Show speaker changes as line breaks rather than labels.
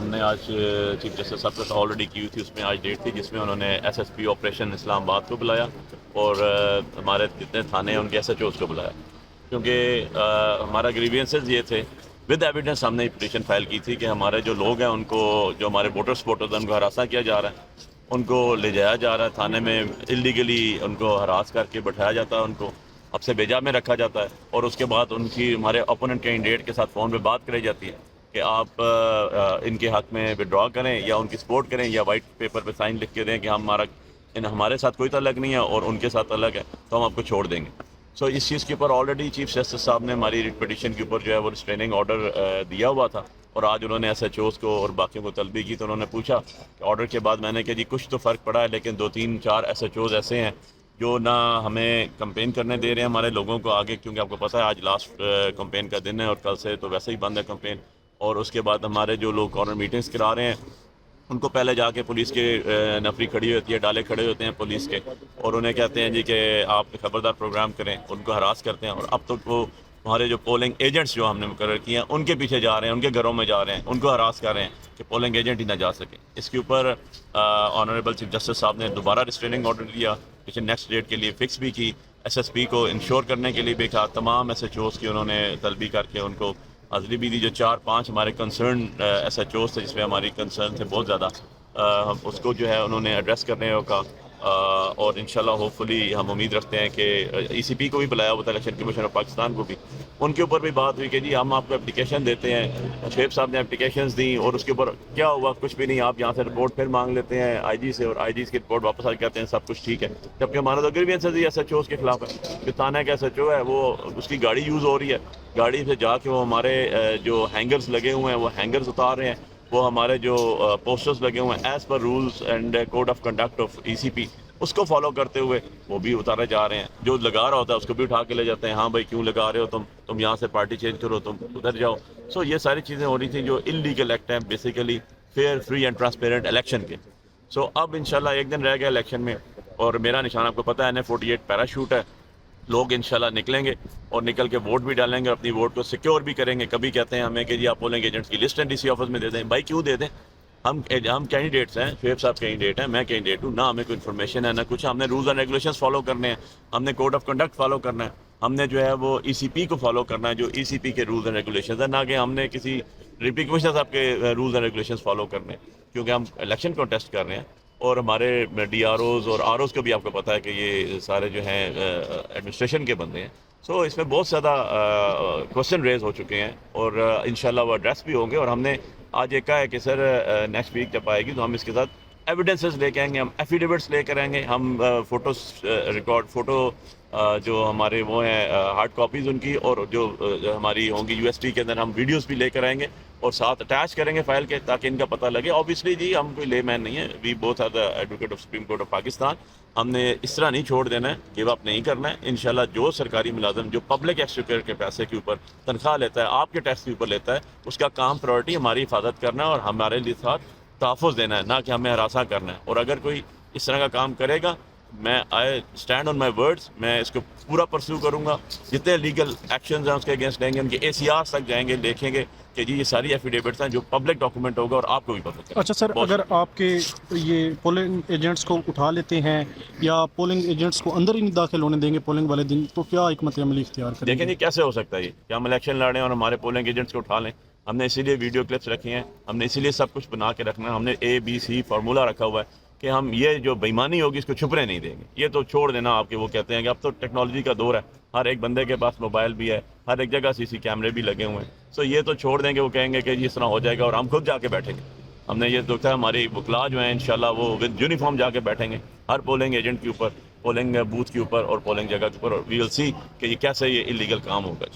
نے آج chief justice صاحب کے ساتھ آلریڈی کی ہوئی تھی. اس میں آج ڈیٹ تھی جس میں انہوں نے ایس ایس پی آپریشن اسلام آباد کو بلایا اور ہمارے جتنے تھانے ہیں ان کے ایس ایچ اوز کو بلایا, کیونکہ ہمارا گریوینسز یہ تھے. ود ایویڈنس ہم نے پٹیشن فائل کی تھی کہ ہمارے جو لوگ ہیں ان کو, جو ہمارے ووٹر سپورٹرز ہیں, ان کو ہراساں کیا جا رہا ہے, ان کو لے جایا جا رہا ہے تھانے میں, اللیگلی ان کو ہراس کر کے بٹھایا جاتا ہے, ان کو اب سے بیجا میں رکھا جاتا ہے, اور اس کے بعد ان کی ہمارے اپوننٹ کینڈیڈیٹ کے ساتھ فون پہ بات کرائی جاتی ہے کہ آپ ان کے حق میں ودڈرا کریں یا ان کی سپورٹ کریں یا وائٹ پیپر پہ سائن لکھ کے دیں کہ ہمارے ساتھ کوئی تعلق نہیں ہے اور ان کے ساتھ تعلق ہے تو ہم آپ کو چھوڑ دیں گے. سو اس چیز کے اوپر آلریڈی چیف جسٹس صاحب نے ہماری ریٹ پٹیشن کے اوپر جو ہے وہ ریسٹریننگ آرڈر دیا ہوا تھا, اور آج انہوں نے ایس ایچ اوز کو اور باقیوں کو طلبی کی. تو انہوں نے پوچھا کہ آرڈر کے بعد میں نے کہا جی کچھ تو فرق پڑا ہے, لیکن 2-3-4 ایس ایچ اوز ایسے ہیں جو نہ ہمیں کمپین کرنے دے رہے ہیں ہمارے لوگوں کو آگے, کیونکہ آپ کو پتہ ہے آج لاسٹ کمپین کا دن ہے اور کل سے تو ویسے ہی بند ہے کمپین. اور اس کے بعد ہمارے جو لوگ کارنر میٹنگز کرا رہے ہیں ان کو پہلے جا کے پولیس کے نفری کھڑی ہوتی ہے, ڈالے کھڑے ہوتے ہیں پولیس کے, اور انہیں کہتے ہیں جی کہ آپ خبردار پروگرام کریں, ان کو ہراس کرتے ہیں. اور اب تک وہ ہمارے جو پولنگ ایجنٹس جو ہم نے مقرر کیے ہیں ان کے پیچھے جا رہے ہیں, ان کے گھروں میں جا رہے ہیں, ان کو ہراس کر رہے ہیں کہ پولنگ ایجنٹ ہی نہ جا سکیں. اس کے اوپر آنریبل چیف جسٹس صاحب نے دوبارہ ریسٹریننگ آرڈر دیا, پچھلے نیکسٹ ڈیٹ کے لیے فکس بھی کی, ایس ایس پی کو انشور کرنے کے لیے بھی کہا, تمام ایس ایچ اوز کی انہوں نے طلبی کر کے ان کو حاضری بھی دی. جو 4-5 ہمارے کنسرن ایس ایچ اوز تھے جس میں ہماری کنسرن تھے بہت زیادہ, اس کو جو ہے انہوں نے ایڈریس کرنے کا, اور انشاءاللہ ہوپ فلی ہم امید رکھتے ہیں کہ ای سی پی کو بھی بلایا ہوا تھا, الیکشن کمیشن آف پاکستان کو بھی, ان کے اوپر بھی بات ہوئی کہ جی ہم آپ کو اپلیکیشن دیتے ہیں, شعیب صاحب نے اپلیکیشنز دیں اور اس کے اوپر کیا ہوا, کچھ بھی نہیں, آپ یہاں سے رپورٹ پھر مانگ لیتے ہیں آئی جی سے, اور آئی جی کی رپورٹ واپس آ کے کہتے ہیں سب کچھ ٹھیک ہے, جبکہ ہمارا تو گریوینسز ہی ایس ایچ اوز کے خلاف ہے. جو تھانہ کا ایس ایچ او ہے وہ اس کی گاڑی یوز ہو رہی ہے, گاڑی سے جا کے وہ ہمارے جو ہینگرز لگے ہوئے ہیں وہ ہینگرز اتار رہے ہیں, وہ ہمارے جو پوسٹرز لگے ہوئے ہیں as per rules and code of conduct of E C P اس کو فالو کرتے ہوئے وہ بھی اتارے جا رہے ہیں. جو لگا رہا ہوتا ہے اس کو بھی اٹھا کے لے جاتے ہیں, ہاں بھائی کیوں لگا رہے ہو تم یہاں سے پارٹی چینج کرو, تم ادھر جاؤ. سو یہ ساری چیزیں ہو رہی تھیں جو انلیگل ایکٹ ہیں basically fair free and transparent election کے. سو اب انشاءاللہ ایک دن رہ گیا الیکشن میں, اور میرا نشان آپ کو پتہ ہے NA-48 پیراشوٹ ہے. لوگ انشاءاللہ نکلیں گے اور نکل کے ووٹ بھی ڈالیں گے, اپنی ووٹ کو سیکیور بھی کریں گے. کبھی کہتے ہیں ہمیں کہ جی آپ پولنگ ایجنٹس کی لسٹ ڈی سی آفس میں دے دیں, بھائی کیوں دے دیں, ہم کینڈیڈیٹس ہیں, شعیب صاحب کینڈیڈیٹ ہیں, میں کینڈیڈیٹ ہوں, نہ ہمیں کوئی انفارمیشن ہے نہ کچھ. ہم نے رولز اینڈ ریگولیشنز فالو کرنے ہیں, ہم نے کوڈ آف کنڈکٹ فالو کرنا ہے, ہم نے جو ہے وہ ای سی پی کو فالو کرنا ہے جو ای سی پی کے رولز اینڈ ریگولیشنز ہیں, نہ کہ ہم نے کسی ڈپٹی کمشنر صاحب کے رولز اینڈ ریگولیشنز فالو کرنے ہیں, کیونکہ ہم الیکشن کانٹیسٹ کر رہے ہیں. اور ہمارے ڈی آر اوز اور آر اوز کو بھی آپ کو پتہ ہے کہ یہ سارے جو ہیں ایڈمنسٹریشن کے بندے ہیں. سو اس میں بہت زیادہ کوشچن ریز ہو چکے ہیں, اور انشاءاللہ وہ ایڈریس بھی ہوں گے. اور ہم نے آج یہ کہا ہے کہ سر نیکسٹ ویک جب آئے گی تو ہم اس کے ساتھ ایویڈنسز لے کے آئیں گے, ہم ایفیڈیوٹس لے کر آئیں گے, ہم فوٹو جو ہمارے وہ ہیں ہارڈ کاپیز ان کی, اور جو ہماری ہوں گی یو ایس ٹی کے اندر ہم ویڈیوز بھی لے کر آئیں گے اور ساتھ اٹیچ کریں گے فائل کے, تاکہ ان کا پتہ لگے. آبویسلی جی ہم کوئی لے مین نہیں ہیں, we both are the advocate of supreme court of Pakistan. ہم نے اس طرح نہیں چھوڑ دینا ہے, گیو اپ نہیں کرنا ہے. انشاءاللہ جو سرکاری ملازم جو پبلک ایکسچیکر کے پیسے کے اوپر تنخواہ لیتا ہے, آپ کے ٹیکس کے اوپر لیتا ہے, اس کا کام پرائرٹی ہماری حفاظت کرنا ہے اور ہمارے لیے ساتھ تحفظ دینا ہے, نہ کہ ہمیں ہراساں کرنا ہے. اور اگر کوئی اس طرح کا کام کرے گا, میں I stand on my words, میں اس کو پورا پرسیو کروں گا. جتنے لیگل ایکشنز ہیں اس کے اگینسٹ لیں گے, ان کے اے سی آرس تک جائیں گے, دیکھیں گے کہ جی یہ ساری ایفیڈیوٹس ہیں جو پبلک ڈاکومنٹ ہوگا اور آپ کو بھی پتہ چلے.
اچھا سر, اگر آپ کے یہ پولنگ ایجنٹس کو اٹھا لیتے ہیں یا پولنگ ایجنٹس کو اندر ہی نہیں داخل ہونے دیں گے پولنگ والے دن, تو کیا حکمت عملی اختیار کریں گے؟
دیکھیں جی کیسے ہو سکتا ہے یہ کہ ہم الیکشن لڑیں اور ہمارے پولنگ ایجنٹس کو اٹھا لیں. ہم نے اسی لیے ویڈیو کلپس رکھی ہیں, ہم نے اسی لیے سب کچھ بنا کے رکھنا ہے. ہم نے ABC فارمولہ رکھا ہوا ہے کہ ہم یہ جو بےایمانی ہوگی اس کو چھپنے نہیں دیں گے. یہ تو چھوڑ دینا آپ کے, وہ کہتے ہیں کہ اب تو ٹیکنالوجی کا دور ہے, ہر ایک بندے کے پاس موبائل بھی ہے, ہر ایک جگہ CC کیمرے بھی لگے ہوئے ہیں. سو یہ تو چھوڑ دیں گے, وہ کہیں گے کہ اس طرح ہو جائے گا اور ہم خود جا کے بیٹھیں گے. ہم نے یہ دیکھا ہے ہماری وکلا جو ہیں انشاءاللہ وہ ود یونیفارم جا کے بیٹھیں گے ہر پولنگ ایجنٹ کے اوپر, پولنگ بوتھ کے اوپر اور پولنگ جگہ کے اوپر, اور وی ول سی کہ یہ کیسے یہ انلیگل کام ہوگا.